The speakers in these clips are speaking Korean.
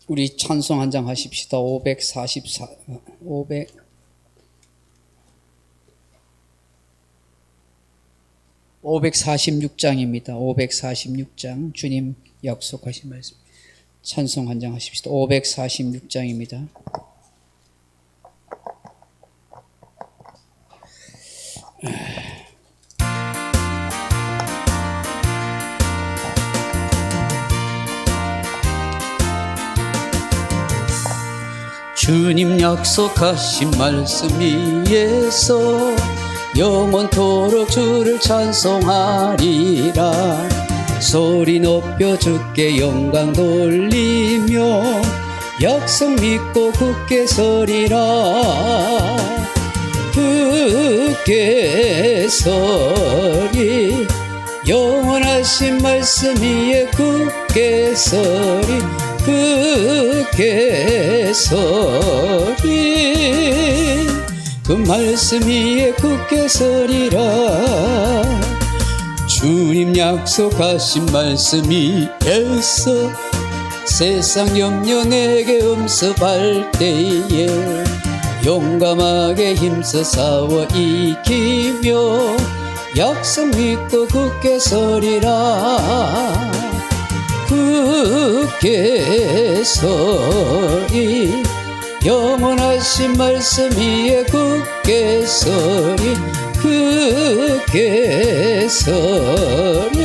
우리 찬송 한 장 하십시다. 546장입니다. 546장 주님 약속하신 말씀. 찬송 한 장 하십시다. 546장입니다. 주님 약속하신 말씀 위에서 영원토록 주를 찬송하리라. 소리 높여 주께 영광 돌리며 약속 믿고 굳게 서리라. 굳게 서리 영원하신 말씀 위에 굳게 서리. 굳게 서리 그 말씀 위에 굳게 서리라. 주님 약속하신 말씀 위에서 세상 염려 내게 음습할 때에 용감하게 힘써 싸워 이기며 약속 믿고 굳게 서리라. 굳게 서리 영원하신 말씀 위에 굳게 서리. 굳게 서리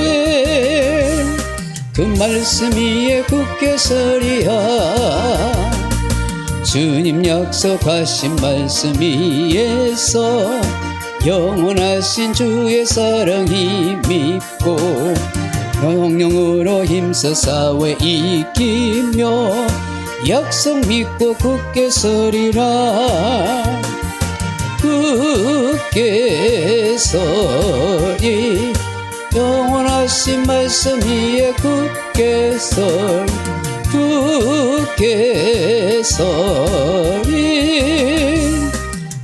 그 말씀 위에 굳게 서리야. 주님 약속하신 말씀 위에서 영원하신 주의 사랑 힘입고 영영으로 힘써 싸워 이기며 약속 믿고 굳게 서리라. 굳게 서리 영원하신 말씀 위에 굳게 서리. 굳게 서리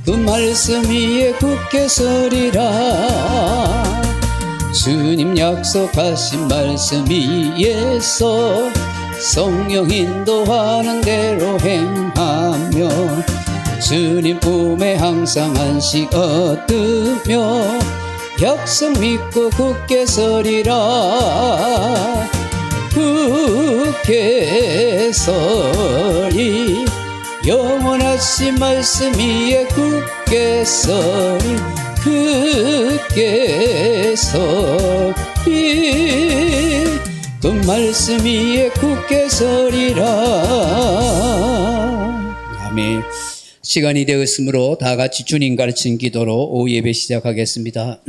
그 말씀 위에 굳게 서리라. 주님 약속하신 말씀 위에서 성령 인도하는 대로 행하며 주님 품에 항상 안식 얻으며 약속 믿고 굳게 서리라. 굳게 서리 영원하신 말씀 위에 굳게 서리. 굳게 서리 그 말씀 위에 굳게 서리라. 아멘. 시간이 되었으므로 다 같이 주님 가르친 기도로 오후 예배 시작하겠습니다.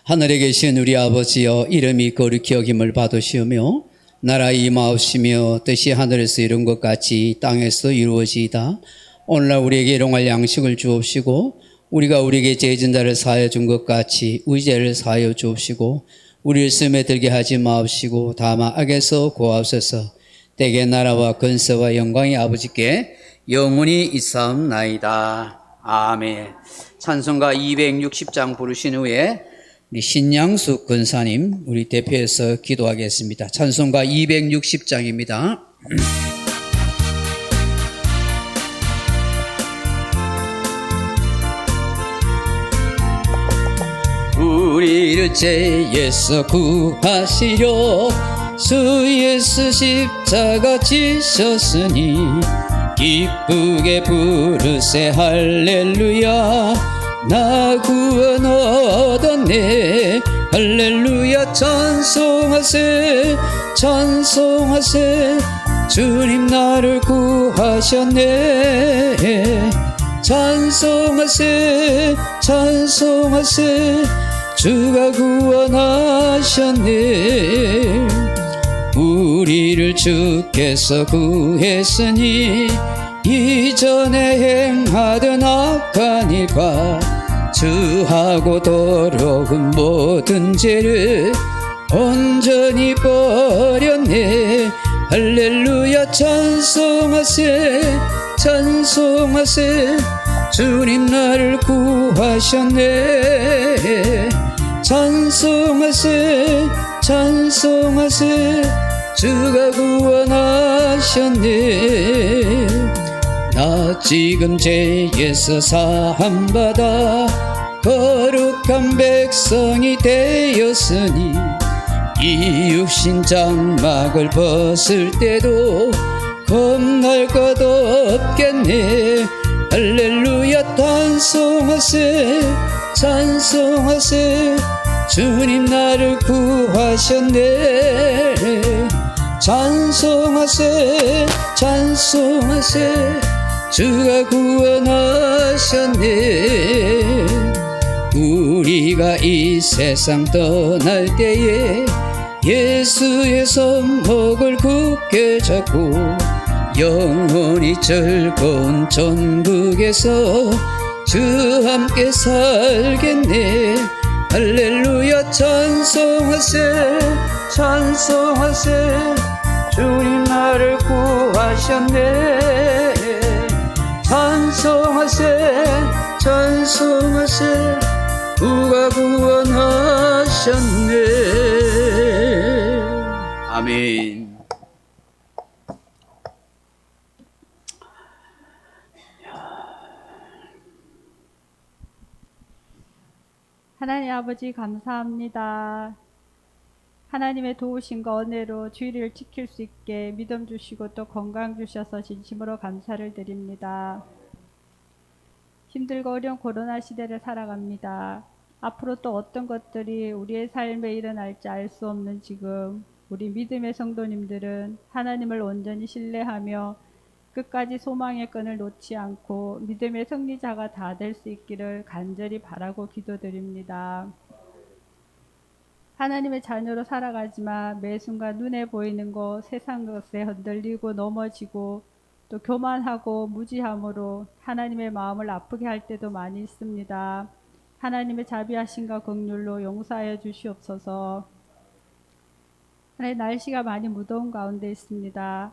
하늘에 계신 우리 아버지여, 이름이 거룩히 여김을 받으시오며 나라 임하옵시며 뜻이 하늘에서 이룬 것 같이 땅에서 이루어지이다. 오늘날 우리에게 일용할 양식을 주옵시고 우리가 우리에게 죄진 자를 사하여 준 것 같이 우리 죄를 사하여 주옵시고 우리를 시험에 들게 하지 마옵시고 다만 악에서 구하옵소서. 대개 나라와 근세와 영광이 아버지께 영원히 있사옵나이다. 아멘. 찬송가 260장 부르신 후에 우리 신양숙 근사님 우리 대표해서 기도하겠습니다. 찬송가 260장입니다. 우리를 죄에서 구하시려 주 예수 십자가 지셨으니 기쁘게 부르세 할렐루야. 나 구원 얻었네 할렐루야. 찬송하세 찬송하세 주님 나를 구하셨네. 찬송하세 찬송하세 주가 구원하셨네. 우리를 주께서 구했으니 이전에 행하던 악한 일과 주하고 더러운 모든 죄를 온전히 버렸네. 할렐루야. 찬송하세 찬송하세 주님 나를 구하셨네. 찬송하세 찬송하세 주가 구원하셨네. 나 지금 죄에서 사함받아 거룩한 백성이 되었으니 이 육신 장막을 벗을 때도 겁날 것 없겠네. 할렐루야 찬송하세 찬송하세 주님 나를 구하셨네. 찬송하세 찬송하세 주가 구원하셨네. 우리가 이 세상 떠날 때에 예수의 손목을 굳게 잡고 영원히 즐거운 천국에서 주 함께 살겠네. 할렐루야 찬송하세 찬송하세 주님 나를 구하셨네. 찬송하세 찬송하세 주가 구원하셨네. 아멘. 하나님 아버지 감사합니다. 하나님의 도우심과 은혜로 주의를 지킬 수 있게 믿음 주시고 또 건강 주셔서 진심으로 감사를 드립니다. 힘들고 어려운 코로나 시대를 살아갑니다. 앞으로 또 어떤 것들이 우리의 삶에 일어날지 알 수 없는 지금 우리 믿음의 성도님들은 하나님을 온전히 신뢰하며 끝까지 소망의 끈을 놓지 않고 믿음의 승리자가 다 될 수 있기를 간절히 바라고 기도드립니다. 하나님의 자녀로 살아가지만 매 순간 눈에 보이는 것, 세상 것에 흔들리고 넘어지고 또 교만하고 무지함으로 하나님의 마음을 아프게 할 때도 많이 있습니다. 하나님의 자비하심과 긍휼로 용서하여 주시옵소서. 하나님 날씨가 많이 무더운 가운데 있습니다.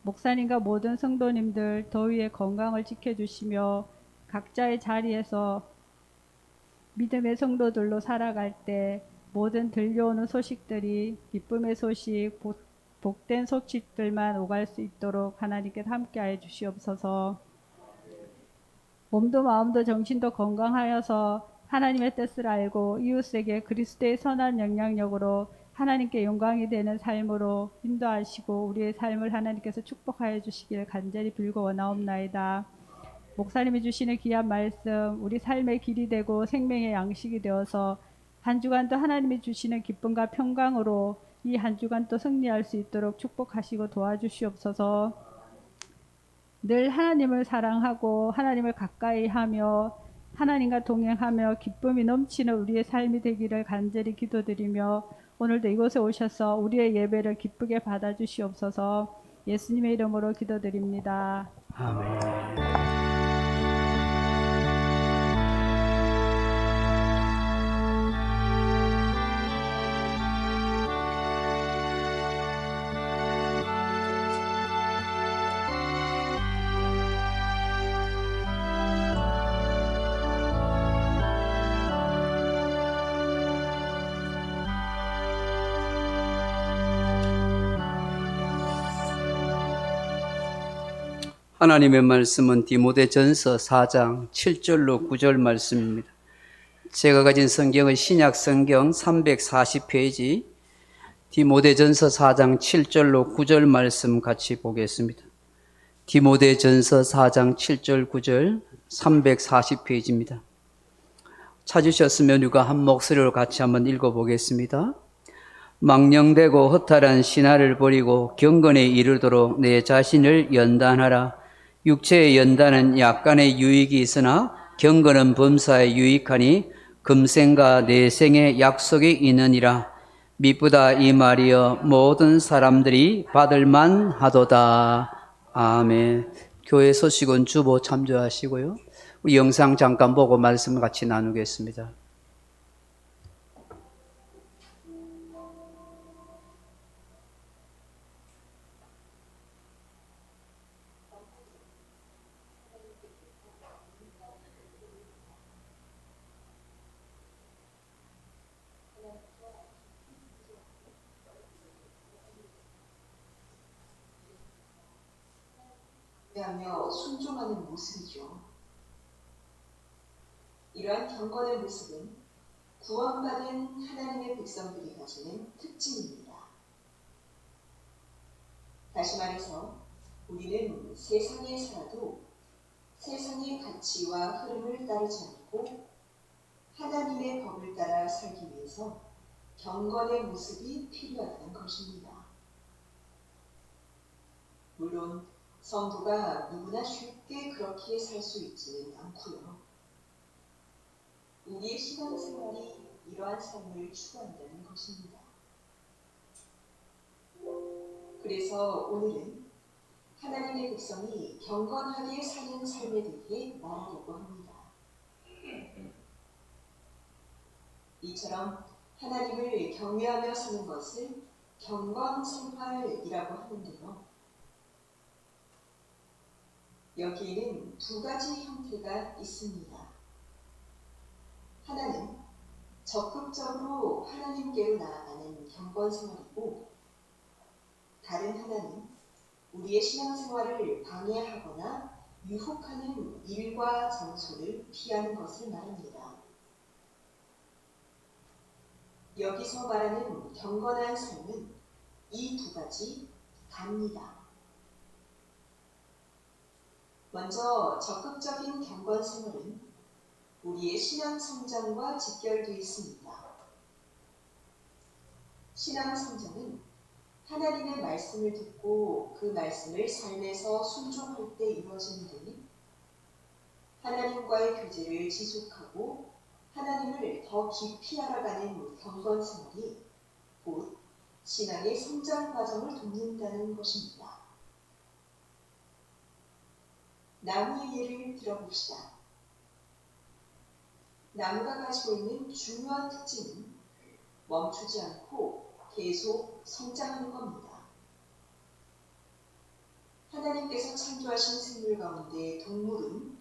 목사님과 모든 성도님들 더위에 건강을 지켜주시며 각자의 자리에서 믿음의 성도들로 살아갈 때 모든 들려오는 소식들이 기쁨의 소식, 복된 소식들만 오갈 수 있도록 하나님께 함께하여 주시옵소서. 몸도 마음도 정신도 건강하여서 하나님의 뜻을 알고 이웃에게 그리스도의 선한 영향력으로 하나님께 영광이 되는 삶으로 인도하시고 우리의 삶을 하나님께서 축복하여 주시길 간절히 빌고 원하옵나이다. 목사님이 주시는 귀한 말씀 우리 삶의 길이 되고 생명의 양식이 되어서 한 주간도 하나님이 주시는 기쁨과 평강으로 이 한 주간도 승리할 수 있도록 축복하시고 도와주시옵소서. 늘 하나님을 사랑하고 하나님을 가까이 하며 하나님과 동행하며 기쁨이 넘치는 우리의 삶이 되기를 간절히 기도드리며 오늘도 이곳에 오셔서 우리의 예배를 기쁘게 받아주시옵소서. 예수님의 이름으로 기도드립니다. 아멘. 하나님의 말씀은 디모데전서 4장 7절로 9절 말씀입니다. 제가 가진 성경은 신약 성경 340페이지 디모데전서 4장 7절로 9절 말씀 같이 보겠습니다. 디모데전서 4장 7절 9절 340페이지입니다. 찾으셨으면 우리가 한 목소리로 같이 한번 읽어보겠습니다. 망령되고 허탈한 신화를 버리고 경건에 이르도록 내 자신을 연단하라. 육체의 연단은 약간의 유익이 있으나 경건은 범사에 유익하니 금생과 내생의 약속이 있느니라. 미쁘다 이 말이여 모든 사람들이 받을 만하도다. 아멘. 교회 소식은 주보 참조하시고요. 우리 영상 잠깐 보고 말씀 같이 나누겠습니다. 경외하며 순종하는 모습이죠. 이러한 경건의 모습은 구원받은 하나님의 백성들이 가지는 특징입니다. 다시 말해서 우리는 세상에 살아도 세상의 가치와 흐름을 따르지 않고 하나님의 법을 따라 살기 위해서 경건의 모습이 필요하다는 것입니다. 물론 성도가 누구나 쉽게 그렇게 살 수 있지는 않고요. 우리의 신앙생활이 이러한 삶을 추구한다는 것입니다. 그래서 오늘은 하나님의 백성이 경건하게 사는 삶에 대해 말하려고 합니다. 이처럼 하나님을 경외하며 사는 것을 경건생활이라고 하는데요. 여기에는 두 가지 형태가 있습니다. 하나는 적극적으로 하나님께로 나아가는 경건생활이고, 다른 하나는 우리의 신앙생활을 방해하거나 유혹하는 일과 장소를 피하는 것을 말합니다. 여기서 말하는 경건한 삶은 이 두 가지 다입니다. 먼저 적극적인 경건생활은 우리의 신앙 성장과 직결되어 있습니다. 신앙 성장은 하나님의 말씀을 듣고 그 말씀을 삶에서 순종할 때 이루어지는데, 하나님과의 교제를 지속하고 하나님을 더 깊이 알아가는 경건생활이 곧 신앙의 성장 과정을 돕는다는 것입니다. 나무의 예를 들어봅시다. 나무가 가지고 있는 중요한 특징은 멈추지 않고 계속 성장하는 겁니다. 하나님께서 창조하신 생물 가운데 동물은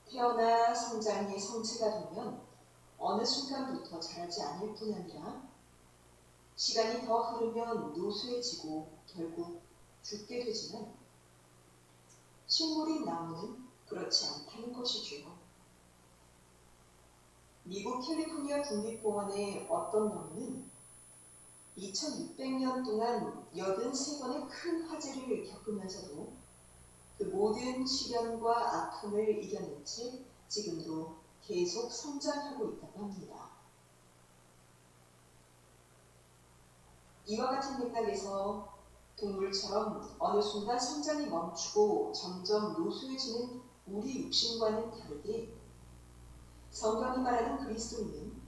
태어나 성장해 성체가 되면 어느 순간부터 자라지 않을 뿐 아니라 시간이 더 흐르면 노쇠해지고 결국 죽게 되지만, 식물인 나무는 그렇지 않다는 것이죠. 미국 캘리포니아 국립공원의 어떤 나무는 2600년 동안 83번의 큰 화재를 겪으면서도 그 모든 시련과 아픔을 이겨낸 채 지금도 계속 성장하고 있다고 합니다. 이와 같은 맥락에서 동물처럼 어느 순간 성장이 멈추고 점점 노쇠해지는 우리 육신과는 다르게, 성경이 말하는 그리스도인은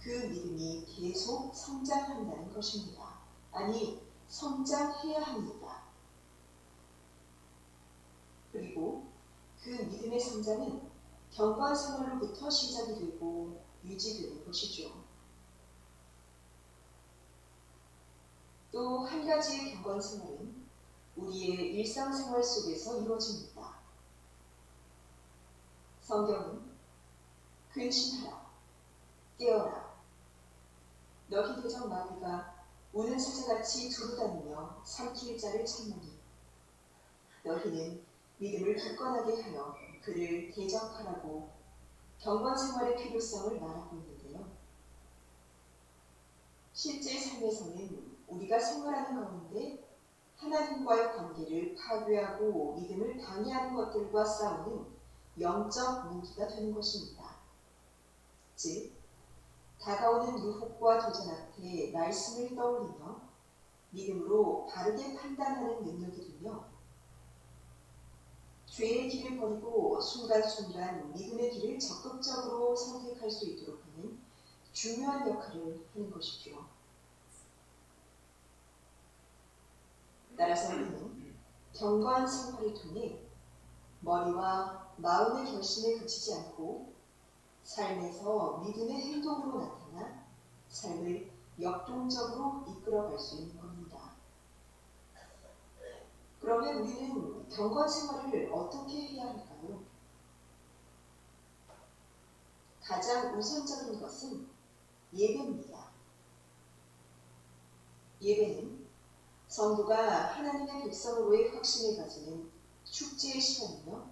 그 믿음이 계속 성장한다는 것입니다. 아니, 성장해야 합니다. 그리고 그 믿음의 성장은 경건생활로부터 시작이 되고 유지되는 것이죠. 또 한 가지의 경건생활은 우리의 일상생활 속에서 이루어집니다. 성경은 근신하라, 깨어라, 너희 대적 마귀가 우는 사자같이 두루다니며 삼킬 자를 찾나니 너희는 믿음을 굳건하게 하여 그를 대적하라고 경건생활의 필요성을 말하고 있는데요. 실제 삶에서는 우리가 생활하는 가운데 하나님과의 관계를 파괴하고 믿음을 방해하는 것들과 싸우는 영적 무기가 되는 것입니다. 즉, 다가오는 유혹과 도전 앞에 말씀을 떠올리며 믿음으로 바르게 판단하는 능력이 되며, 죄의 길을 버리고 순간순간 믿음의 길을 적극적으로 선택할 수 있도록 하는 중요한 역할을 하는 것이죠. 따라서 우리는 경건 생활을 통해 머리와 마음의 결심에 그치지 않고 삶에서 믿음의 행동으로 나타나 삶을 역동적으로 이끌어갈 수 있는 겁니다. 그러면 우리는 경건 생활을 어떻게 해야 할까요? 가장 우선적인 것은 예배입니다. 예배는 성도가 하나님의 백성으로의 확신을 가지는 축제의 시간이며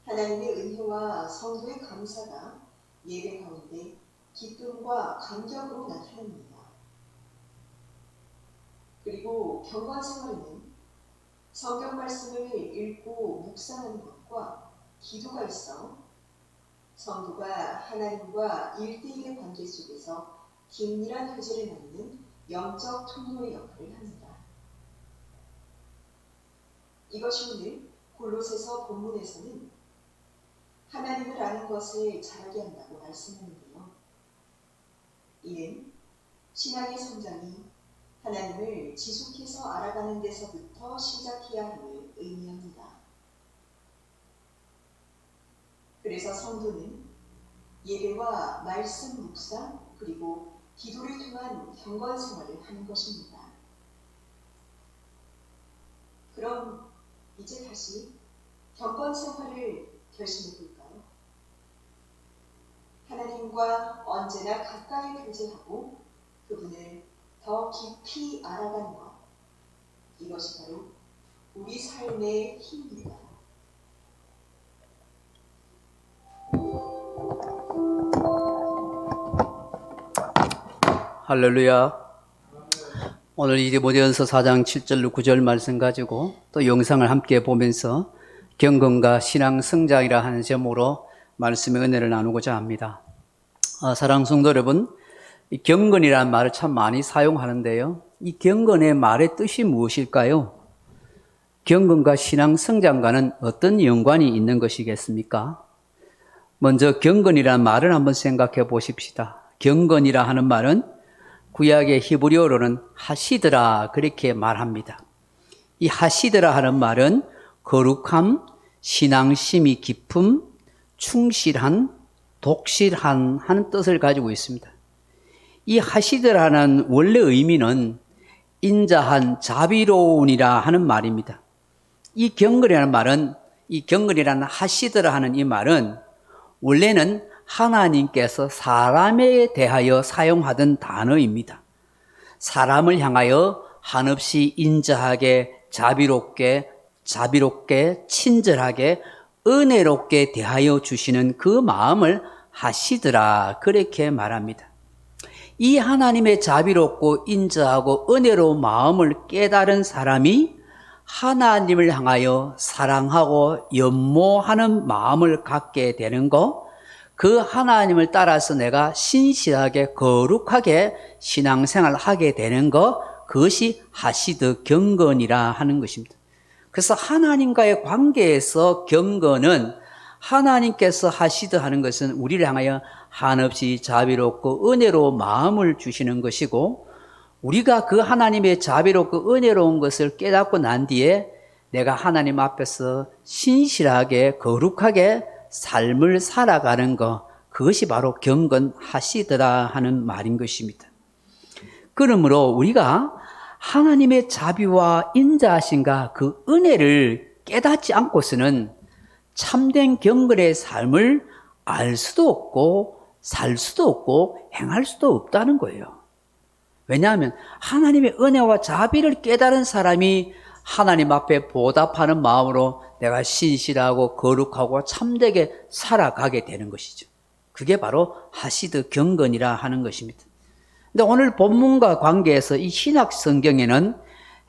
하나님의 은혜와 성도의 감사가 예배 가운데 기쁨과 감격으로 나타납니다. 그리고 경건 생활에는 성경 말씀을 읽고 묵상하는 것과 기도가 있어 성도가 하나님과 일대일의 관계 속에서 긴밀한 교제를 나누는 영적 통로의 역할을 합니다. 이것이 오늘 골로새서 본문에서는 하나님을 아는 것을 잘하게 한다고 말씀하는데요. 이는 신앙의 성장이 하나님을 지속해서 알아가는 데서부터 시작해야 함을 의미합니다. 그래서 성도는 예배와 말씀 묵상 그리고 기도를 통한 경건 생활을 하는 것입니다. 그럼 이제 다시 경건 생활을 결심해 볼까요? 하나님과 언제나 가까이 교제하고 그분을 더 깊이 알아가는 것, 이것이 바로 우리 삶의 힘입니다. 할렐루야. 오늘 디모데전서 4장 7절 9절 말씀 가지고 또 영상을 함께 보면서 경건과 신앙 성장이라 하는 제목으로 말씀의 은혜를 나누고자 합니다. 사랑하는 성도 여러분, 이 경건이라는 말을 참 많이 사용하는데요. 이 경건의 말의 뜻이 무엇일까요? 경건과 신앙 성장과는 어떤 연관이 있는 것이겠습니까? 먼저 경건이라는 말을 한번 생각해 보십시다. 경건이라 하는 말은 구약의 히브리어로는 하시드라 그렇게 말합니다. 이 하시드라 하는 말은 거룩함, 신앙심이 깊음, 충실한, 독실한 하는 뜻을 가지고 있습니다. 이 하시드라는 원래 의미는 인자한, 자비로운이라 하는 말입니다. 이 경건이라는 말은, 이 경건이라는 하시드라 하는 이 말은 원래는 하나님께서 사람에 대하여 사용하던 단어입니다. 사람을 향하여 한없이 인자하게, 자비롭게, 친절하게, 은혜롭게 대하여 주시는 그 마음을 하시드라 그렇게 말합니다. 이 하나님의 자비롭고 인자하고 은혜로운 마음을 깨달은 사람이 하나님을 향하여 사랑하고 연모하는 마음을 갖게 되는 것, 그 하나님을 따라서 내가 신실하게 거룩하게 신앙생활을 하게 되는 것, 그것이 하시드 경건이라 하는 것입니다. 그래서 하나님과의 관계에서 경건은 하나님께서 하시드 하는 것은 우리를 향하여 한없이 자비롭고 은혜로운 마음을 주시는 것이고, 우리가 그 하나님의 자비롭고 은혜로운 것을 깨닫고 난 뒤에 내가 하나님 앞에서 신실하게 거룩하게 삶을 살아가는 것, 그것이 바로 경건하시더라 하는 말인 것입니다. 그러므로 우리가 하나님의 자비와 인자하심과 그 은혜를 깨닫지 않고서는 참된 경건의 삶을 알 수도 없고 살 수도 없고 행할 수도 없다는 거예요. 왜냐하면 하나님의 은혜와 자비를 깨달은 사람이 하나님 앞에 보답하는 마음으로 내가 신실하고 거룩하고 참되게 살아가게 되는 것이죠. 그게 바로 하시드 경건이라 하는 것입니다. 근데 오늘 본문과 관계에서 이 신약 성경에는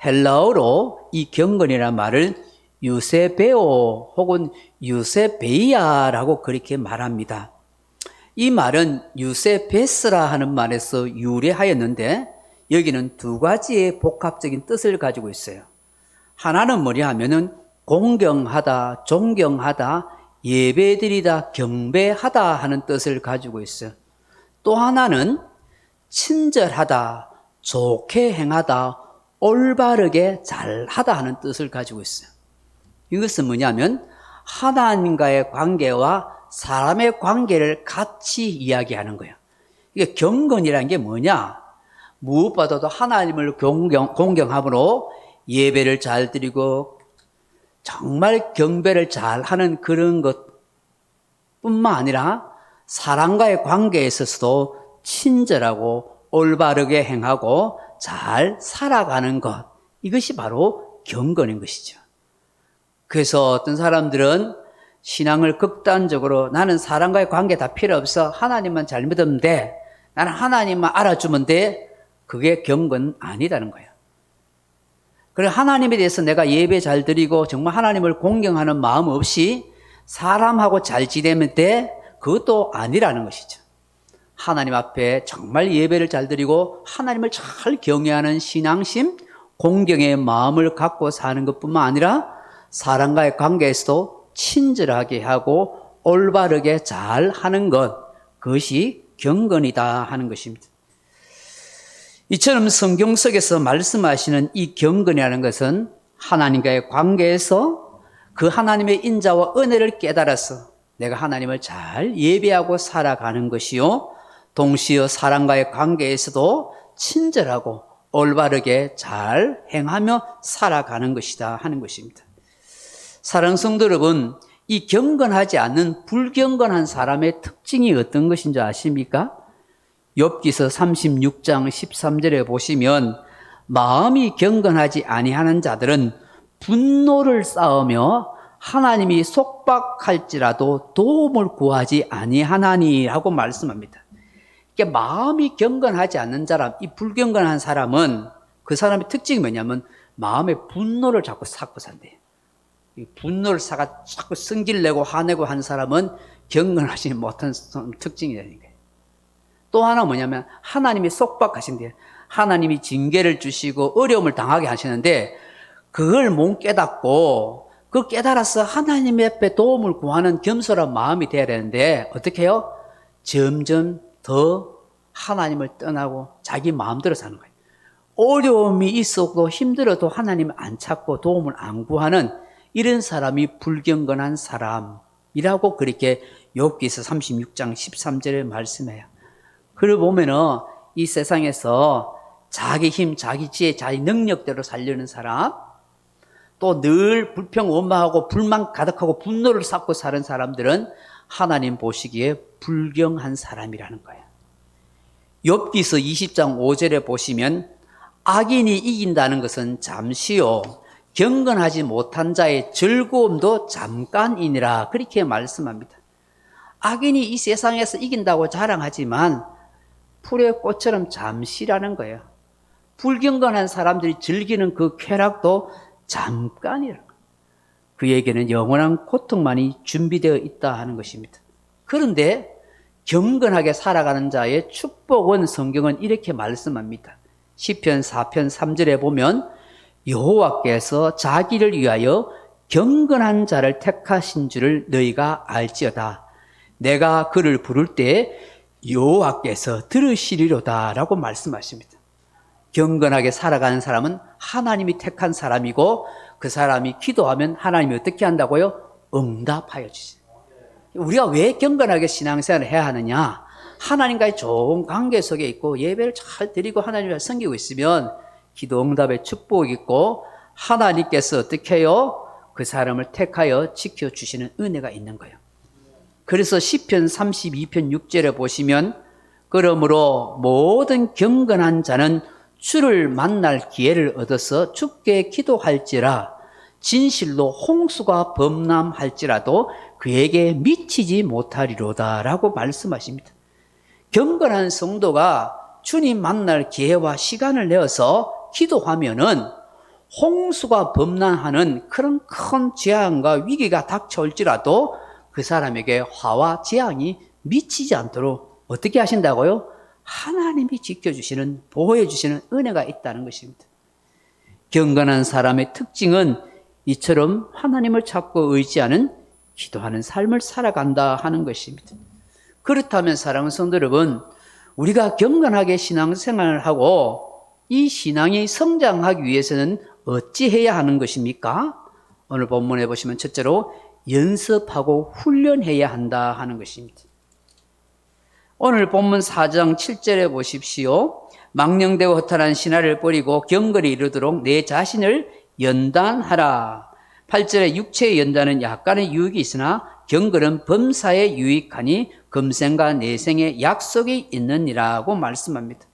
헬라어로 이 경건이라는 말을 유세베오 혹은 유세베이아라고 그렇게 말합니다. 이 말은 유세베스라 하는 말에서 유래하였는데 여기는 두 가지의 복합적인 뜻을 가지고 있어요. 하나는 뭐냐 하면은 공경하다, 존경하다, 예배드리다, 경배하다 하는 뜻을 가지고 있어요. 또 하나는 친절하다, 좋게 행하다, 올바르게 잘하다 하는 뜻을 가지고 있어요. 이것은 뭐냐면 하나님과의 관계와 사람의 관계를 같이 이야기하는 거예요. 이게 경건이라는 게 뭐냐? 무엇보다도 하나님을 공경함으로 예배를 잘 드리고 정말 경배를 잘 하는 그런 것뿐만 아니라 사람과의 관계에 있어서도 친절하고 올바르게 행하고 잘 살아가는 것, 이것이 바로 경건인 것이죠. 그래서 어떤 사람들은 신앙을 극단적으로 나는 사람과의 관계 다 필요 없어. 하나님만 잘 믿으면 돼. 나는 하나님만 알아주면 돼. 그게 경건 아니다는 거예요. 그래서 하나님에 대해서 내가 예배 잘 드리고 정말 하나님을 공경하는 마음 없이 사람하고 잘 지내면 돼. 그것도 아니라는 것이죠. 하나님 앞에 정말 예배를 잘 드리고 하나님을 잘 경외하는 신앙심, 공경의 마음을 갖고 사는 것뿐만 아니라 사람과의 관계에서도 친절하게 하고 올바르게 잘 하는 것, 그것이 경건이다 하는 것입니다. 이처럼 성경 속에서 말씀하시는 이 경건이라는 것은 하나님과의 관계에서 그 하나님의 인자와 은혜를 깨달아서 내가 하나님을 잘 예배하고 살아가는 것이요, 동시에 사람과의 관계에서도 친절하고 올바르게 잘 행하며 살아가는 것이다 하는 것입니다. 사랑하는 성도 여러분, 이 경건하지 않는 불경건한 사람의 특징이 어떤 것인지 아십니까? 욥기서 36장 13절에 보시면 마음이 경건하지 아니하는 자들은 분노를 쌓으며 하나님이 속박할지라도 도움을 구하지 아니하나니라고 말씀합니다. 그러니까 마음이 경건하지 않는 사람, 이 불경건한 사람은 그 사람의 특징이 뭐냐면 마음에 분노를 자꾸 쌓고 산대요. 이 분노를 쌓아 자꾸 성질내고 화내고 한 사람은 경건하지 못한 특징이라는 거예요. 또 하나 뭐냐면 하나님이 속박하신대요. 하나님이 징계를 주시고 어려움을 당하게 하시는데 그걸 못 깨닫고 그 깨달아서 하나님 앞에 도움을 구하는 겸손한 마음이 돼야 되는데 어떻게 해요? 점점 더 하나님을 떠나고 자기 마음대로 사는 거예요. 어려움이 있어도 힘들어도 하나님을 안 찾고 도움을 안 구하는 이런 사람이 불경건한 사람이라고 그렇게 욥기서 36장 13절에 말씀해요. 그걸 보면은 이 세상에서 자기 힘, 자기 지혜, 자기 능력대로 살려는 사람, 또 늘 불평 원망하고 불만 가득하고 분노를 쌓고 사는 사람들은 하나님 보시기에 불경한 사람이라는 거예요. 욥기서 20장 5절에 보시면 악인이 이긴다는 것은 잠시요, 경건하지 못한 자의 즐거움도 잠깐이니라, 그렇게 말씀합니다. 악인이 이 세상에서 이긴다고 자랑하지만 풀의 꽃처럼 잠시라는 거예요. 불경건한 사람들이 즐기는 그 쾌락도 잠깐이라는 거예요. 그에게는 영원한 고통만이 준비되어 있다 하는 것입니다. 그런데 경건하게 살아가는 자의 축복은 성경은 이렇게 말씀합니다. 시편 4편 3절에 보면 여호와께서 자기를 위하여 경건한 자를 택하신 줄을 너희가 알지어다. 내가 그를 부를 때 여호와께서 들으시리로다 라고 말씀하십니다. 경건하게 살아가는 사람은 하나님이 택한 사람이고 그 사람이 기도하면 하나님이 어떻게 한다고요? 응답하여 주시죠. 우리가 왜 경건하게 신앙생활을 해야 하느냐? 하나님과의 좋은 관계 속에 있고 예배를 잘 드리고 하나님을 섬기고 있으면 기도 응답의 축복이 있고 하나님께서 어떻게 해요? 그 사람을 택하여 지켜주시는 은혜가 있는 거예요. 그래서 시편 32편 6절에 보시면 그러므로 모든 경건한 자는 주를 만날 기회를 얻어서 주께 기도할지라 진실로 홍수가 범람할지라도 그에게 미치지 못하리로다 라고 말씀하십니다. 경건한 성도가 주님 만날 기회와 시간을 내어서 기도하면은 홍수가 범람하는 그런 큰 재앙과 위기가 닥쳐올지라도 그 사람에게 화와 재앙이 미치지 않도록 어떻게 하신다고요? 하나님이 지켜주시는, 보호해주시는 은혜가 있다는 것입니다. 경건한 사람의 특징은 이처럼 하나님을 찾고 의지하는 기도하는 삶을 살아간다 하는 것입니다. 그렇다면 사랑하는 성도 여러분, 우리가 경건하게 신앙생활을 하고 이 신앙이 성장하기 위해서는 어찌해야 하는 것입니까? 오늘 본문에 보시면 첫째로 연습하고 훈련해야 한다 하는 것입니다. 오늘 본문 4장 7절에 보십시오. 망령되고 허탄한 신화를 버리고 경건히 이르도록 내 자신을 연단하라. 8절에 육체의 연단은 약간의 유익이 있으나 경건은 범사에 유익하니 금생과 내생에 약속이 있느니라고 말씀합니다.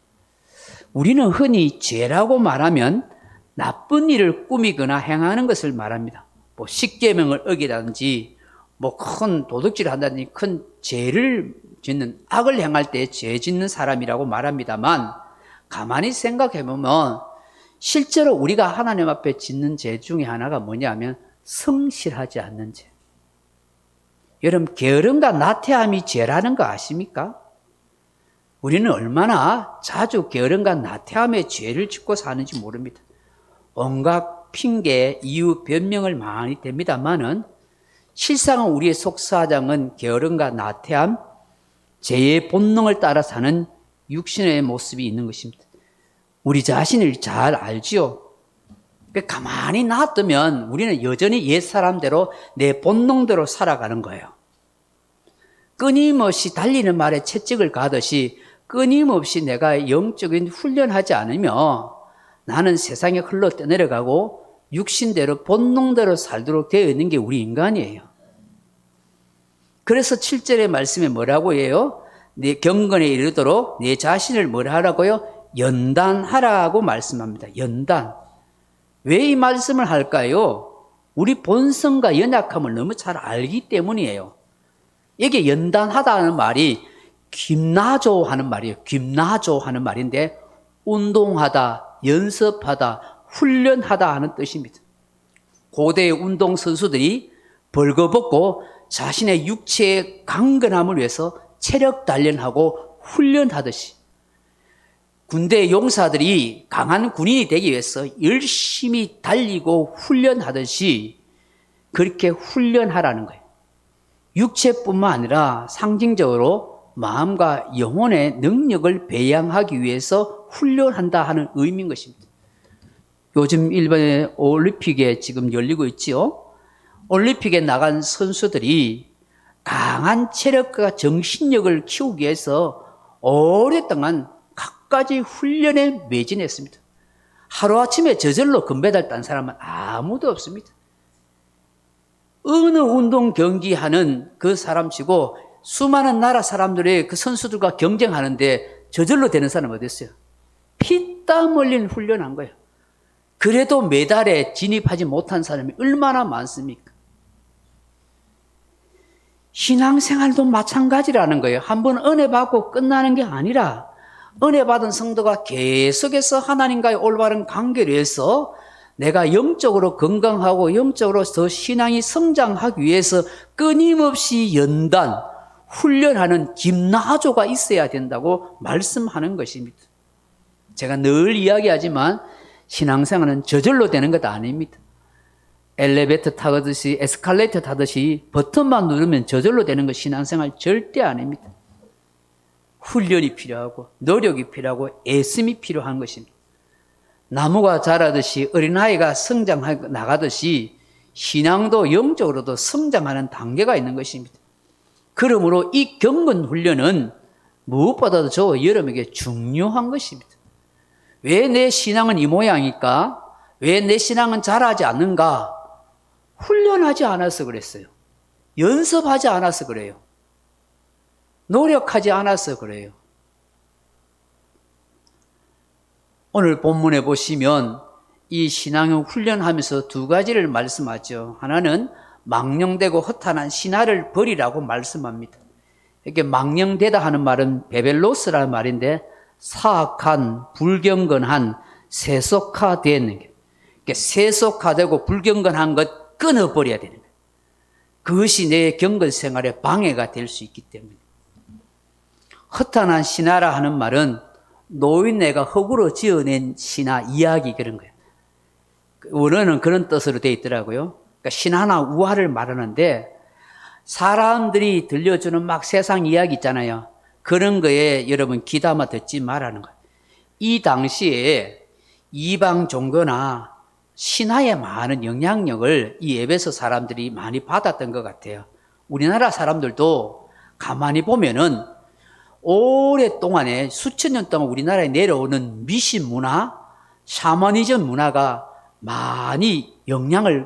우리는 흔히 죄라고 말하면 나쁜 일을 꾸미거나 행하는 것을 말합니다. 뭐 십계명을 어기라든지 뭐 큰 도둑질을 한다든지 큰 죄를 짓는 악을 행할 때 죄 짓는 사람이라고 말합니다만 가만히 생각해 보면 실제로 우리가 하나님 앞에 짓는 죄 중에 하나가 뭐냐면 성실하지 않는 죄. 여러분 게으름과 나태함이 죄라는 거 아십니까? 우리는 얼마나 자주 게으름과 나태함의 죄를 짓고 사는지 모릅니다. 온갖 핑계, 이유, 변명을 많이 댑니다만은 실상은 우리의 속사정은 게으름과 나태함, 죄의 본능을 따라 사는 육신의 모습이 있는 것입니다. 우리 자신을 잘 알지요. 가만히 놔두면 우리는 여전히 옛사람대로 내 본능대로 살아가는 거예요. 끊임없이 달리는 말에 채찍을 가듯이 끊임없이 내가 영적인 훈련하지 않으며 나는 세상에 흘러 떠내려가고 육신대로 본능대로 살도록 되어 있는 게 우리 인간이에요. 그래서 7절의 말씀에 뭐라고 해요? 내 경건에 이르도록 내 자신을 뭐라 하라고요? 연단하라고 말씀합니다. 연단. 왜 이 말씀을 할까요? 우리 본성과 연약함을 너무 잘 알기 때문이에요. 이게 연단하다는 말이 김나조 하는 말이에요. 김나조 하는 말인데 운동하다, 연습하다, 훈련하다 하는 뜻입니다. 고대의 운동선수들이 벌거벗고 자신의 육체의 강건함을 위해서 체력 단련하고 훈련하듯이 군대 용사들이 강한 군인이 되기 위해서 열심히 달리고 훈련하듯이 그렇게 훈련하라는 거예요. 육체뿐만 아니라 상징적으로 마음과 영혼의 능력을 배양하기 위해서 훈련한다 하는 의미인 것입니다. 요즘 일본의 올림픽에 지금 열리고 있지요. 올림픽에 나간 선수들이 강한 체력과 정신력을 키우기 위해서 오랫동안 갖가지 훈련에 매진했습니다. 하루아침에 저절로 금메달 딴 사람은 아무도 없습니다. 어느 운동 경기하는 그 사람치고 수많은 나라 사람들의 그 선수들과 경쟁하는데 저절로 되는 사람 어디 있어요? 피땀 흘린 훈련한 거예요. 그래도 메달에 진입하지 못한 사람이 얼마나 많습니까? 신앙생활도 마찬가지라는 거예요. 한번 은혜 받고 끝나는 게 아니라 은혜 받은 성도가 계속해서 하나님과의 올바른 관계를 위해서 내가 영적으로 건강하고 영적으로 더 신앙이 성장하기 위해서 끊임없이 연단, 훈련하는 김나조가 있어야 된다고 말씀하는 것입니다. 제가 늘 이야기하지만 신앙생활은 저절로 되는 것 아닙니다. 엘리베이터 타듯이 에스컬레이터 타듯이 버튼만 누르면 저절로 되는 것 신앙생활 절대 아닙니다. 훈련이 필요하고 노력이 필요하고 애씀이 필요한 것입니다. 나무가 자라듯이 어린아이가 성장하고 나가듯이 신앙도 영적으로도 성장하는 단계가 있는 것입니다. 그러므로 이 경건 훈련은 무엇보다도 저 여러분에게 중요한 것입니다. 왜 내 신앙은 이 모양일까? 왜 내 신앙은 자라지 않는가? 훈련하지 않아서 그랬어요. 연습하지 않아서 그래요. 노력하지 않아서 그래요. 오늘 본문에 보시면 이 신앙을 훈련하면서 두 가지를 말씀하죠. 하나는 망령되고 허탄한 신화를 버리라고 말씀합니다. 이렇게 망령되다 하는 말은 베벨로스라는 말인데 사악한, 불경건한, 세속화된, 세속화되고 불경건한 것 끊어버려야 되는 거예요. 그것이 내 경건 생활에 방해가 될 수 있기 때문에. 허탄한 신화라 하는 말은 노인네가 흙으로 지어낸 신화 이야기 그런 거예요. 원어는 그런 뜻으로 되어 있더라고요. 그러니까 신화나 우화를 말하는데 사람들이 들려주는 막 세상 이야기 있잖아요. 그런 거에 여러분 귀담아 듣지 말라는 거예요. 이 당시에 이방 종교나 신화에 많은 영향력을 이 에베소 사람들이 많이 받았던 것 같아요. 우리나라 사람들도 가만히 보면은 오랫동안에 수천 년 동안 우리나라에 내려오는 미신 문화, 샤머니즘 문화가 많이 영향을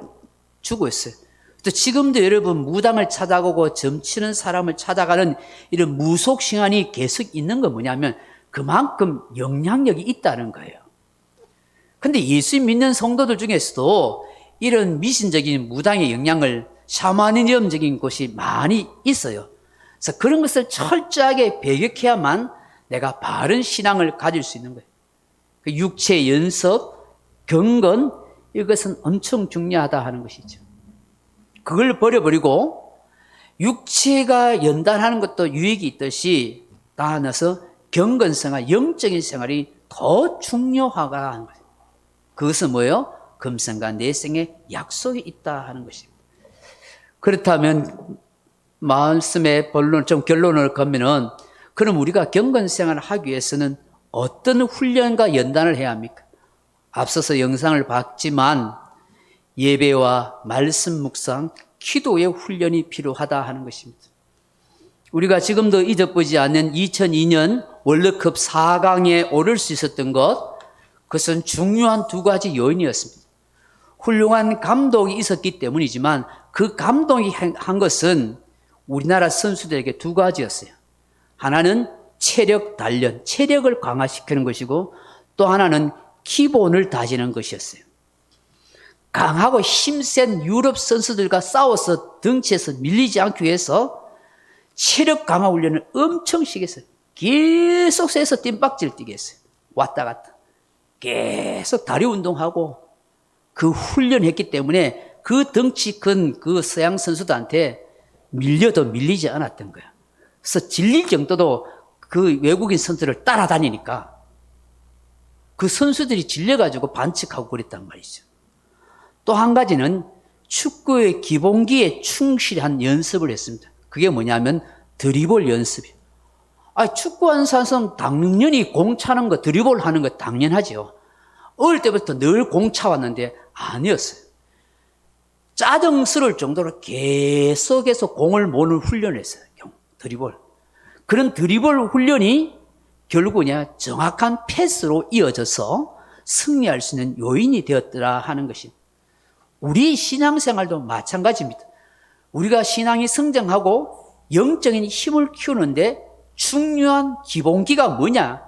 주고 있어요. 또 지금도 여러분 무당을 찾아가고 점치는 사람을 찾아가는 이런 무속신앙이 계속 있는 건 뭐냐면 그만큼 영향력이 있다는 거예요. 근데 예수 믿는 성도들 중에서도 이런 미신적인 무당의 영향을 샤머니즘적인 것이 많이 있어요. 그래서 그런 것을 철저하게 배격해야만 내가 바른 신앙을 가질 수 있는 거예요. 그 육체 연습, 경건, 이것은 엄청 중요하다 하는 것이죠. 그걸 버려버리고 육체가 연단하는 것도 유익이 있듯이 나아가서 경건생활, 영적인 생활이 더 중요하다 하는 거예요. 그것은 뭐예요? 금생과 내생의 약속이 있다 하는 것입니다. 그렇다면 말씀의 본론, 좀 결론을 거면은 그럼 우리가 경건생활을 하기 위해서는 어떤 훈련과 연단을 해야 합니까? 앞서서 영상을 봤지만 예배와 말씀 묵상, 기도의 훈련이 필요하다 하는 것입니다. 우리가 지금도 잊어보지 않는 2002년 월드컵 4강에 오를 수 있었던 것, 그것은 중요한 두 가지 요인이었습니다. 훌륭한 감독이 있었기 때문이지만 그 감독이 한 것은 우리나라 선수들에게 두 가지였어요. 하나는 체력 단련, 체력을 강화시키는 것이고 또 하나는 기본을 다지는 것이었어요. 강하고 힘센 유럽 선수들과 싸워서 덩치에서 밀리지 않기 위해서 체력 강화 훈련을 엄청 시게 했어요. 계속 해서 뜀박질 뛰게 했어요. 왔다 갔다. 계속 다리 운동하고 그 훈련했기 때문에 그 덩치 큰 그 서양 선수들한테 밀려도 밀리지 않았던 거야. 그래서 질릴 정도도 그 외국인 선수를 따라다니니까 그 선수들이 질려가지고 반칙하고 그랬단 말이죠. 또 한 가지는 축구의 기본기에 충실한 연습을 했습니다. 그게 뭐냐면 드리블 연습이에요. 축구하는 사람은 당연히 공 차는 거, 드리블 하는 거 당연하죠. 어릴 때부터 늘 공 차왔는데 아니었어요. 짜증스러울 정도로 계속해서 공을 모는 훈련을 했어요. 드리블. 그런 드리블 훈련이 결국 정확한 패스로 이어져서 승리할 수 있는 요인이 되었더라 하는 것입니다. 우리 신앙생활도 마찬가지입니다. 우리가 신앙이 성장하고 영적인 힘을 키우는데 중요한 기본기가 뭐냐?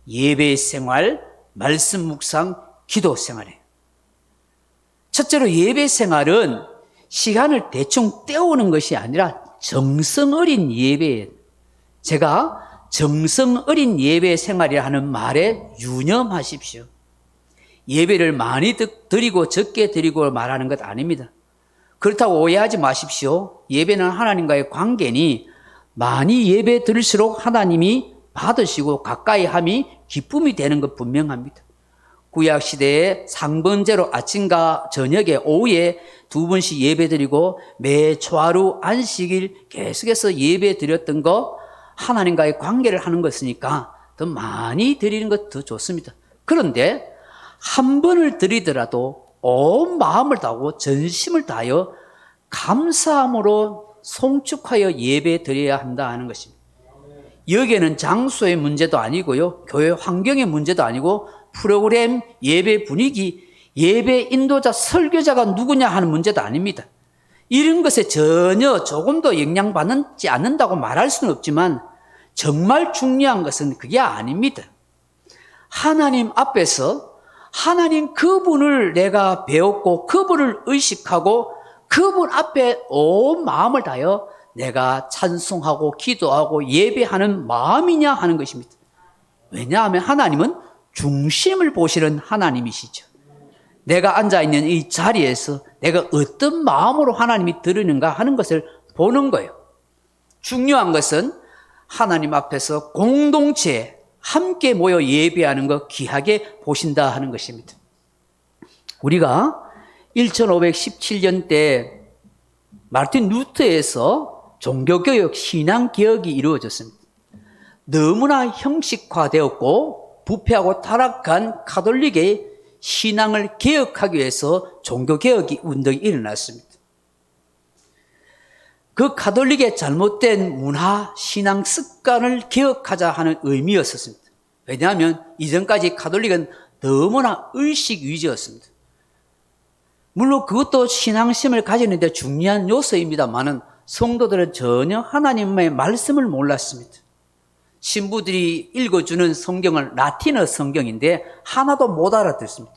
예배 생활, 말씀 묵상, 기도 생활이에요. 첫째로 예배 생활은 시간을 대충 때우는 것이 아니라 정성 어린 예배예요. 제가 정성 어린 예배 생활이라 하는 말에 유념하십시오. 예배를 많이 드리고 적게 드리고 말하는 것 아닙니다. 그렇다고 오해하지 마십시오. 예배는 하나님과의 관계니 많이 예배 드릴수록 하나님이 받으시고 가까이 함이 기쁨이 되는 것 분명합니다. 구약시대에 상번제로 아침과 저녁에 오후에 두 번씩 예배 드리고 매 초하루 안식일 계속해서 예배 드렸던 거 하나님과의 관계를 하는 것이니까 더 많이 드리는 것 더 좋습니다. 그런데 한 번을 드리더라도 온 마음을 다하고 전심을 다하여 감사함으로 송축하여 예배 드려야 한다 하는 것입니다. 여기에는 장소의 문제도 아니고요, 교회 환경의 문제도 아니고 프로그램, 예배 분위기, 예배 인도자, 설교자가 누구냐 하는 문제도 아닙니다. 이런 것에 전혀 조금도 영향받지 않는다고 말할 수는 없지만 정말 중요한 것은 그게 아닙니다. 하나님 앞에서 하나님 그분을 내가 배웠고 그분을 의식하고 그분 앞에 온 마음을 다하여 내가 찬송하고 기도하고 예배하는 마음이냐 하는 것입니다. 왜냐하면 하나님은 중심을 보시는 하나님이시죠. 내가 앉아있는 이 자리에서 내가 어떤 마음으로 하나님이 들으는가 하는 것을 보는 거예요. 중요한 것은 하나님 앞에서 공동체 함께 모여 예배하는 것 귀하게 보신다 하는 것입니다. 우리가 1517년 때 마르틴 루터에서 종교개혁, 신앙개혁이 이루어졌습니다. 너무나 형식화되었고 부패하고 타락한 가톨릭의 신앙을 개혁하기 위해서 종교개혁이 운동이 일어났습니다. 그 가톨릭의 잘못된 문화, 신앙 습관을 개혁하자 하는 의미였었습니다. 왜냐하면 이전까지 가톨릭은 너무나 의식 위주였습니다. 물론 그것도 신앙심을 가지는데 중요한 요소입니다만은 성도들은 전혀 하나님의 말씀을 몰랐습니다. 신부들이 읽어주는 성경은 라틴어 성경인데 하나도 못 알아듣습니다.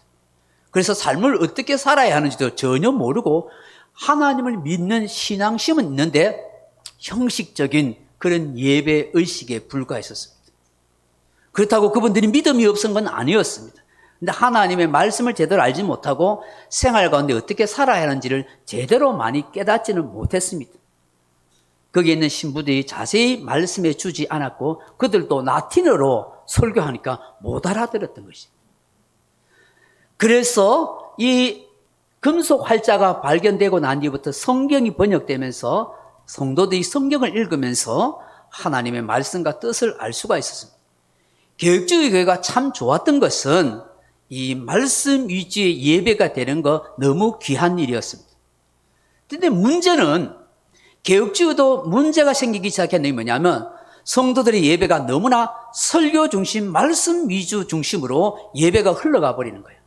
그래서 삶을 어떻게 살아야 하는지도 전혀 모르고 하나님을 믿는 신앙심은 있는데 형식적인 그런 예배 의식에 불과했었습니다. 그렇다고 그분들이 믿음이 없은 건 아니었습니다. 근데 하나님의 말씀을 제대로 알지 못하고 생활 가운데 어떻게 살아야 하는지를 제대로 많이 깨닫지는 못했습니다. 거기에 있는 신부들이 자세히 말씀해 주지 않았고 그들도 라틴어로 설교하니까 못 알아들었던 것입니다. 그래서 이 금속 활자가 발견되고 난 뒤부터 성경이 번역되면서 성도들이 성경을 읽으면서 하나님의 말씀과 뜻을 알 수가 있었습니다. 개혁주의 교회가 참 좋았던 것은 이 말씀 위주의 예배가 되는 거 너무 귀한 일이었습니다. 그런데 문제는 개혁주의도 문제가 생기기 시작했는 게 뭐냐면 성도들의 예배가 너무나 설교 중심, 말씀 위주 중심으로 예배가 흘러가 버리는 거예요.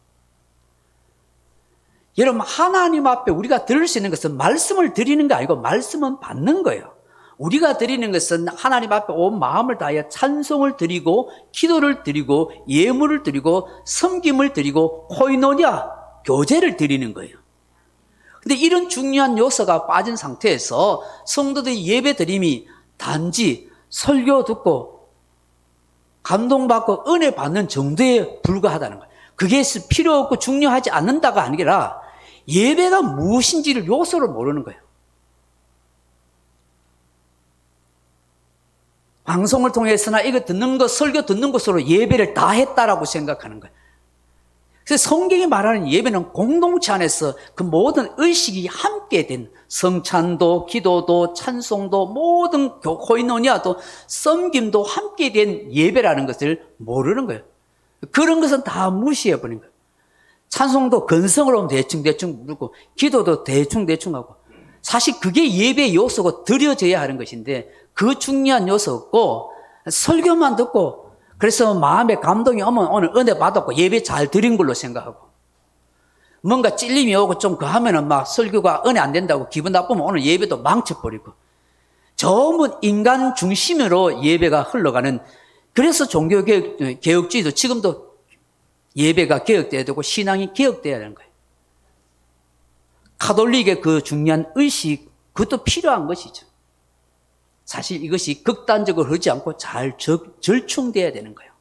여러분, 하나님 앞에 우리가 드릴 수 있는 것은 말씀을 드리는 게 아니고 말씀은 받는 거예요. 우리가 드리는 것은 하나님 앞에 온 마음을 다하여 찬송을 드리고 기도를 드리고 예물을 드리고 섬김을 드리고 코이노냐, 교제를 드리는 거예요. 근데 이런 중요한 요소가 빠진 상태에서 성도들의 예배 드림이 단지 설교 듣고 감동받고 은혜 받는 정도에 불과하다는 거예요. 그게 필요 없고 중요하지 않는다가 아니라 예배가 무엇인지를 요소를 모르는 거예요. 방송을 통해서나 이거 듣는 것, 설교 듣는 것으로 예배를 다 했다라고 생각하는 거예요. 그래서 성경이 말하는 예배는 공동체 안에서 그 모든 의식이 함께 된 성찬도, 기도도, 찬송도, 모든 코이노니아도, 섬김도 함께 된 예배라는 것을 모르는 거예요. 그런 것은 다 무시해버린 거예요. 찬송도 건성으로 대충 부르고 기도도 대충 하고 사실 그게 예배의 요소고 드려져야 하는 것인데 그 중요한 요소 없고 설교만 듣고 그래서 마음에 감동이 오면 오늘 은혜 받았고 예배 잘 드린 걸로 생각하고 뭔가 찔림이 오고 좀 그 하면은 막 설교가 은혜 안 된다고 기분 나쁘면 오늘 예배도 망쳐버리고 전부 인간 중심으로 예배가 흘러가는 그래서 종교개혁주의도 지금도 예배가 개혁돼야 되고 신앙이 개혁돼야 되는 거예요. 카톨릭의 그 중요한 의식 그것도 필요한 것이죠. 사실 이것이 극단적으로 하지 않고 잘 절충돼야 되는 거예요.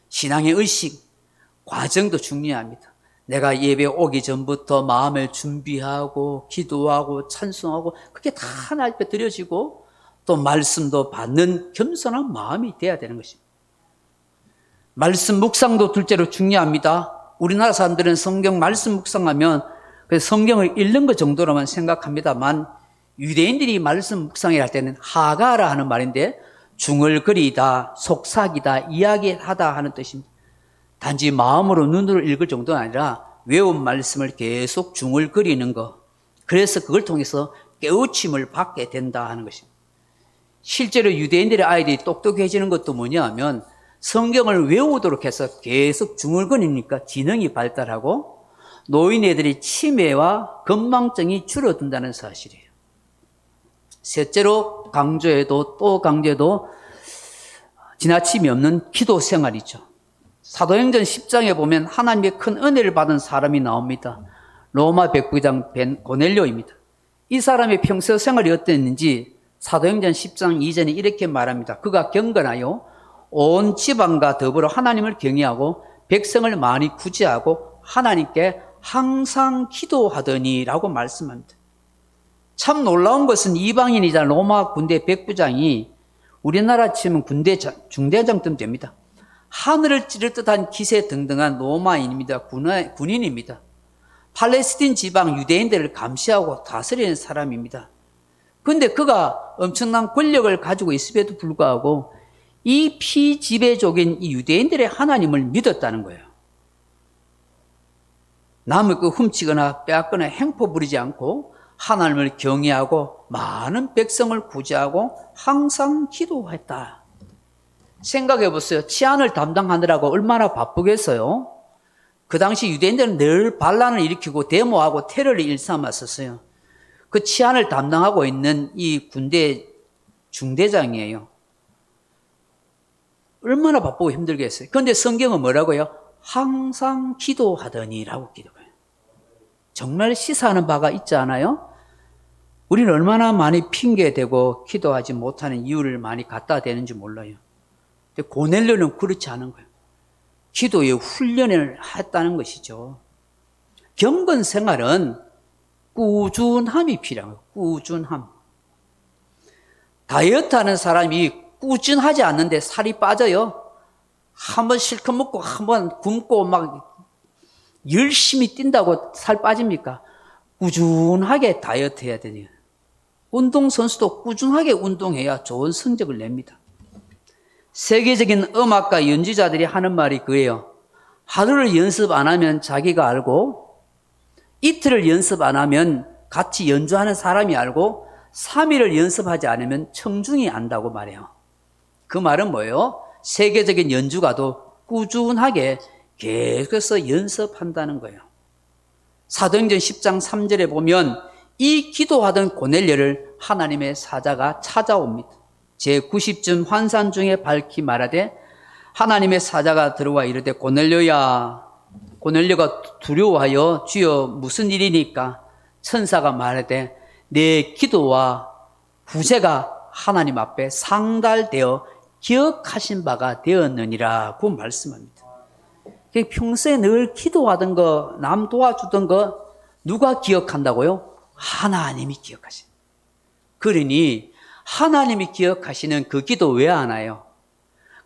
신앙의 의식, 과정도 중요합니다. 내가 예배 오기 전부터 마음을 준비하고 기도하고 찬송하고 그게 다 하나님 앞에 드려지고 또 말씀도 받는 겸손한 마음이 돼야 되는 것입니다. 말씀 묵상도 둘째로 중요합니다. 우리나라 사람들은 성경 말씀 묵상하면 성경을 읽는 것 정도로만 생각합니다만 유대인들이 말씀 묵상을 할 때는 하가라 하는 말인데 중얼거리다, 속삭이다, 이야기하다 하는 뜻입니다. 단지 마음으로 눈으로 읽을 정도가 아니라 외운 말씀을 계속 중얼거리는 것. 그래서 그걸 통해서 깨우침을 받게 된다 하는 것입니다. 실제로 유대인들의 아이들이 똑똑해지는 것도 뭐냐 하면 성경을 외우도록 해서 계속 중얼거리니까 지능이 발달하고 노인애들이 치매와 건망증이 줄어든다는 사실이에요. 셋째로 강조해도 또 강조해도 지나침이 없는 기도 생활이죠. 사도행전 10장에 보면 하나님의 큰 은혜를 받은 사람이 나옵니다. 로마 백부장 고넬료입니다. 이 사람의 평소 생활이 어땠는지 사도행전 10장 2절에 이렇게 말합니다. 그가 경건하여 온 지방과 더불어 하나님을 경외하고 백성을 많이 구제하고 하나님께 항상 기도하더니 라고 말씀합니다. 참 놀라운 것은 이방인이자 로마 군대 백부장이 우리나라 치면 중대장쯤 됩니다. 하늘을 찌를 듯한 기세 등등한 로마인입니다. 군인입니다. 팔레스틴 지방 유대인들을 감시하고 다스리는 사람입니다. 그런데 그가 엄청난 권력을 가지고 있음에도 불구하고 이 피지배적인 이 유대인들의 하나님을 믿었다는 거예요. 남의 거 훔치거나 빼앗거나 행포 부리지 않고 하나님을 경외하고 많은 백성을 구제하고 항상 기도했다. 생각해 보세요. 치안을 담당하느라고 얼마나 바쁘겠어요? 그 당시 유대인들은 늘 반란을 일으키고 데모하고 테러를 일삼았었어요. 그 치안을 담당하고 있는 이 군대 중대장이에요. 얼마나 바쁘고 힘들겠어요. 그런데 성경은 뭐라고요? 항상 기도하더니라고 기도해요. 정말 시사하는 바가 있지 않아요? 우리는 얼마나 많이 핑계대고 기도하지 못하는 이유를 많이 갖다 대는지 몰라요. 근데 고넬료는 그렇지 않은 거예요. 기도의 훈련을 했다는 것이죠. 경건 생활은 꾸준함이 필요한 거예요. 꾸준함. 다이어트 하는 사람이 꾸준하지 않는데 살이 빠져요. 한번 실컷 먹고 한번 굶고 막 열심히 뛴다고 살 빠집니까? 꾸준하게 다이어트 해야 되니까. 운동선수도 꾸준하게 운동해야 좋은 성적을 냅니다. 세계적인 음악가 연주자들이 하는 말이 그예요. 하루를 연습 안 하면 자기가 알고, 이틀을 연습 안 하면 같이 연주하는 사람이 알고, 3일을 연습하지 않으면 청중이 안다고 말해요. 그 말은 뭐예요? 세계적인 연주가도 꾸준하게 계속해서 연습한다는 거예요. 사도행전 10장 3절에 보면 이 기도하던 고넬료를 하나님의 사자가 찾아옵니다. 제90쯤 환산 중에 밝히 말하되 하나님의 사자가 들어와 이르되 고넬료야. 고넬료가 두려워하여 주여 무슨 일이니까? 천사가 말하되 내 기도와 구제가 하나님 앞에 상달되어 기억하신 바가 되었느니라고 말씀합니다. 평소에 늘 기도하던 거, 남 도와주던 거 누가 기억한다고요? 하나님이 기억하신. 그러니 하나님이 기억하시는 그 기도 왜 안 와요?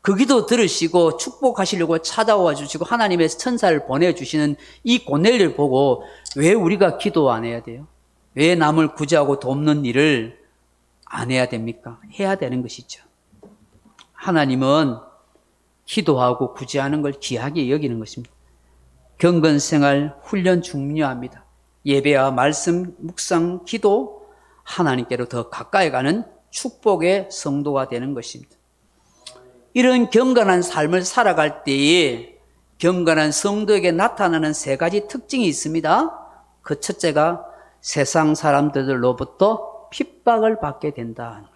그 기도 들으시고 축복하시려고 찾아와 주시고 하나님의 천사를 보내주시는 이 고넬료를 보고 왜 우리가 기도 안 해야 돼요? 왜 남을 구제하고 돕는 일을 안 해야 됩니까? 해야 되는 것이죠. 하나님은 기도하고 구제하는 걸 귀하게 여기는 것입니다. 경건생활 훈련 중요합니다. 예배와 말씀, 묵상, 기도, 하나님께로 더 가까이 가는 축복의 성도가 되는 것입니다. 이런 경건한 삶을 살아갈 때에 경건한 성도에게 나타나는 세 가지 특징이 있습니다. 그 첫째가 세상 사람들로부터 핍박을 받게 된다는 거예요.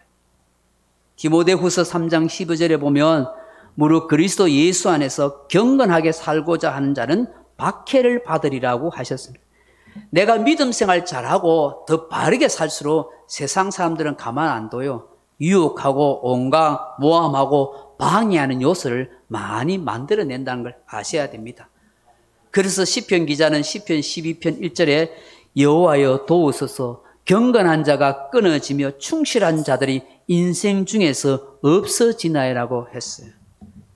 디모데후서 3장 15절에 보면 무릇 그리스도 예수 안에서 경건하게 살고자 하는 자는 박해를 받으리라고 하셨습니다. 내가 믿음 생활 잘하고 더 바르게 살수록 세상 사람들은 가만 안 둬요. 유혹하고 온갖 모함하고 방해하는 요소를 많이 만들어낸다는 걸 아셔야 됩니다. 그래서 시편 기자는 시편 12편 1절에 여호와여 도우소서 경건한 자가 끊어지며 충실한 자들이 인생 중에서 없어지나이라고 했어요.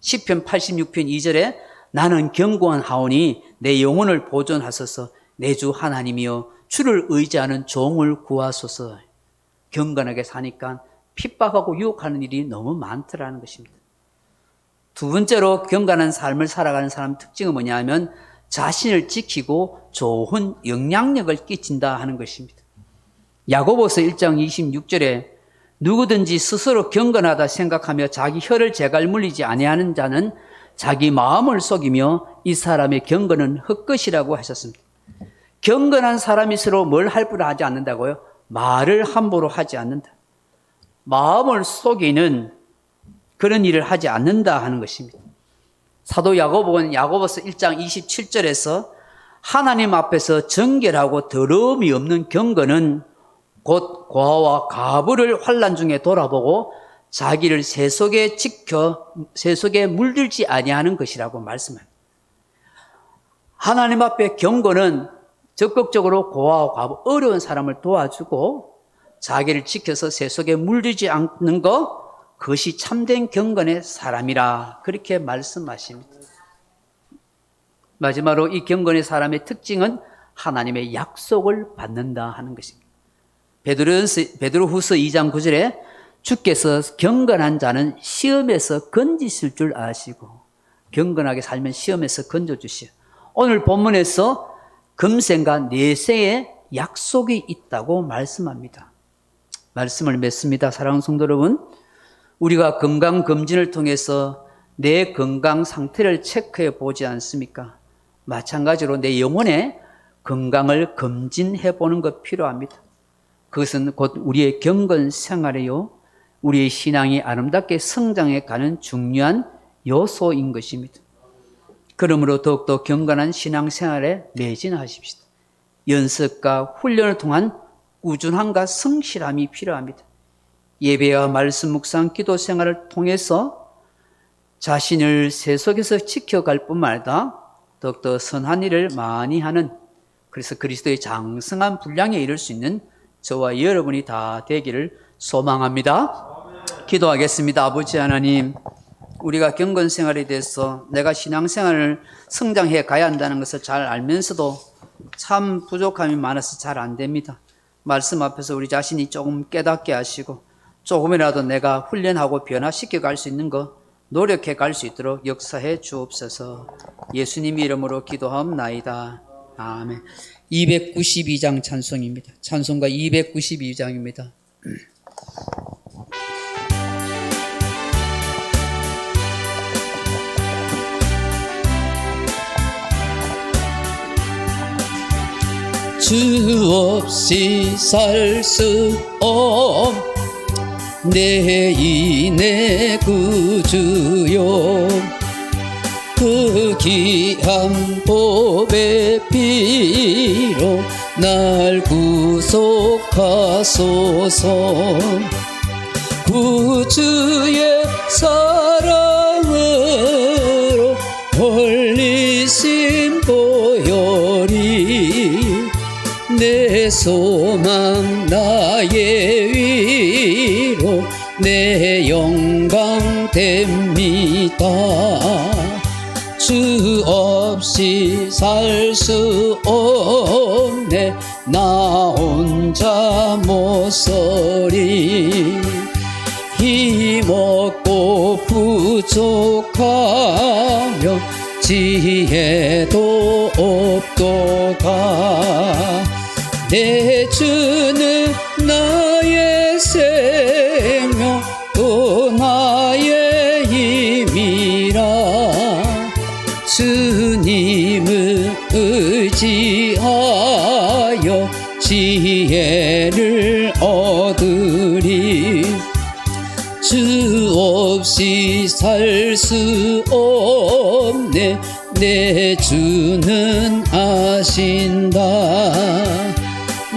시편 86편 2절에 나는 견고한 하오니 내 영혼을 보존하소서 내 주 하나님이여 주를 의지하는 종을 구하소서. 경건하게 사니까 핍박하고 유혹하는 일이 너무 많더라는 것입니다. 두 번째로 경건한 삶을 살아가는 사람 특징은 뭐냐면 자신을 지키고 좋은 영향력을 끼친다 하는 것입니다. 야고보서 1장 26절에 누구든지 스스로 경건하다 생각하며 자기 혀를 제갈 물리지 아니하는 자는 자기 마음을 속이며 이 사람의 경건은 헛것이라고 하셨습니다. 경건한 사람일수록 뭘 할부를 하지 않는다고요? 말을 함부로 하지 않는다. 마음을 속이는 그런 일을 하지 않는다 하는 것입니다. 사도 야고보는 야고보서 1장 27절에서 하나님 앞에서 정결하고 더러움이 없는 경건은 곧 고아와 가부를 환난 중에 돌아보고 자기를 세속에 지켜 세속에 물들지 아니하는 것이라고 말씀합니다. 하나님 앞에 경건은 적극적으로 고아와 과부 어려운 사람을 도와주고 자기를 지켜서 세속에 물들지 않는 것, 그것이 참된 경건의 사람이라 그렇게 말씀하십니다. 마지막으로 이 경건의 사람의 특징은 하나님의 약속을 받는다 하는 것입니다. 베드로후서 2장 9절에 주께서 경건한 자는 시험에서 건지실 줄 아시고 경건하게 살면 시험에서 건져주시오. 오늘 본문에서 금생과 내세의 약속이 있다고 말씀합니다. 말씀을 맺습니다. 사랑하는 성도 여러분, 우리가 건강검진을 통해서 내 건강 상태를 체크해 보지 않습니까? 마찬가지로 내 영혼의 건강을 검진해 보는 것 필요합니다. 그것은 곧 우리의 경건 생활이요, 우리의 신앙이 아름답게 성장해 가는 중요한 요소인 것입니다. 그러므로 더욱더 경건한 신앙생활에 매진하십시다. 연습과 훈련을 통한 꾸준함과 성실함이 필요합니다. 예배와 말씀 묵상, 기도 생활을 통해서 자신을 세속에서 지켜갈 뿐만 아니라 더욱더 선한 일을 많이 하는, 그래서 그리스도의 장성한 분량에 이를 수 있는 저와 여러분이 다 되기를 소망합니다. 기도하겠습니다. 아버지 하나님, 우리가 경건 생활에 대해서 내가 신앙생활을 성장해 가야 한다는 것을 잘 알면서도 참 부족함이 많아서 잘 안 됩니다. 말씀 앞에서 우리 자신이 조금 깨닫게 하시고 조금이라도 내가 훈련하고 변화시켜 갈 수 있는 것 노력해 갈 수 있도록 역사해 주옵소서. 예수님 이름으로 기도하옵나이다. 아멘. 292장 찬송입니다. 찬송가 292장입니다. 주 없이 살 수 없네 내 구주요. 그 귀한 보배 피로 날 구속하소서. 구주의 사랑으로 홀리신 보혈이 내 소망 나의 위로 내 영광 됩니다. 주 없이 살 수 없네 나 혼자 못 서리. 힘없고 부족하며 지혜도 없도다. 내 주는 나의 생명 또 나의 힘이라. 주님을 의지하여 지혜를 얻으리. 주 없이 살 수 없네 내 주는 아신다.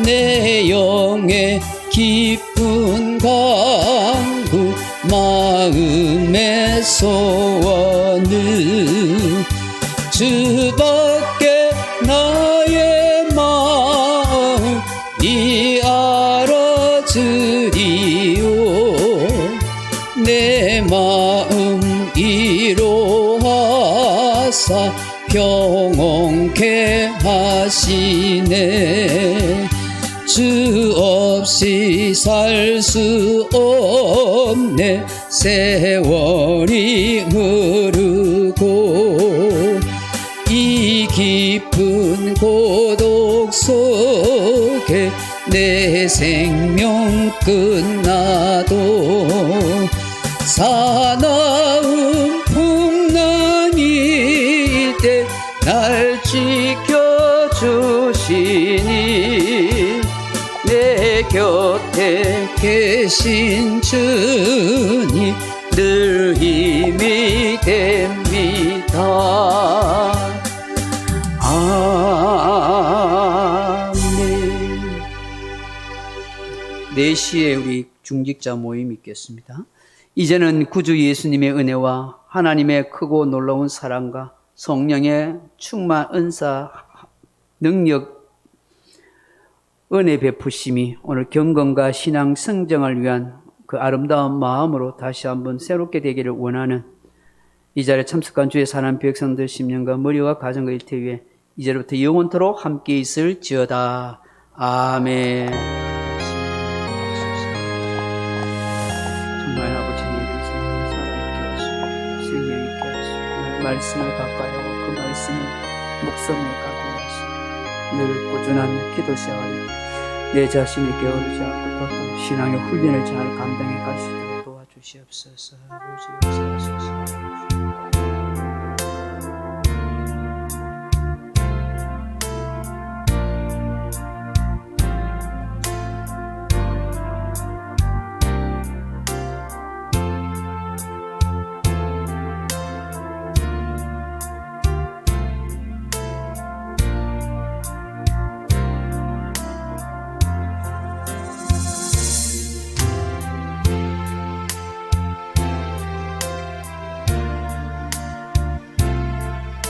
내 영의 깊은 간구 마음의 소원을 주밖에 나의 마음 이 알아주리요. 내 마음 위로하사 평온케 하시네. 주 없이 살 수 없네 세월이 흐르고 이 깊은 고독 속에 내 생명 끝나도 사나운 풍랑일 때 날 지켜주시니 내 곁에 계신 주님 늘 힘이 됩니다. 아멘. 4시에 우리 중직자 모임 있겠습니다. 이제는 구주 예수님의 은혜와 하나님의 크고 놀라운 사랑과 성령의 충만 은사, 능력, 은혜 베푸심이 오늘 경건과 신앙 성장을 위한 그 아름다운 마음으로 다시 한번 새롭게 되기를 원하는 이 자리에 참석한 주의 사랑하는 백성들 심령과 머리와 가정과 일태 위에 이제부터 영원토록 함께 있을지어다. 아멘. 정말 아버지님 사랑있게 하시고 생명 있게 하시고 말씀을 가까이 하고 그 말씀을 목숨에 가까이 하시고 늘 꾸준한 기도 생활 내 자신을 게으르지 않고 또 신앙의 훈련을 잘 감당해 갈 수 있도록 도와주시옵소서. 아버지 역사하소서.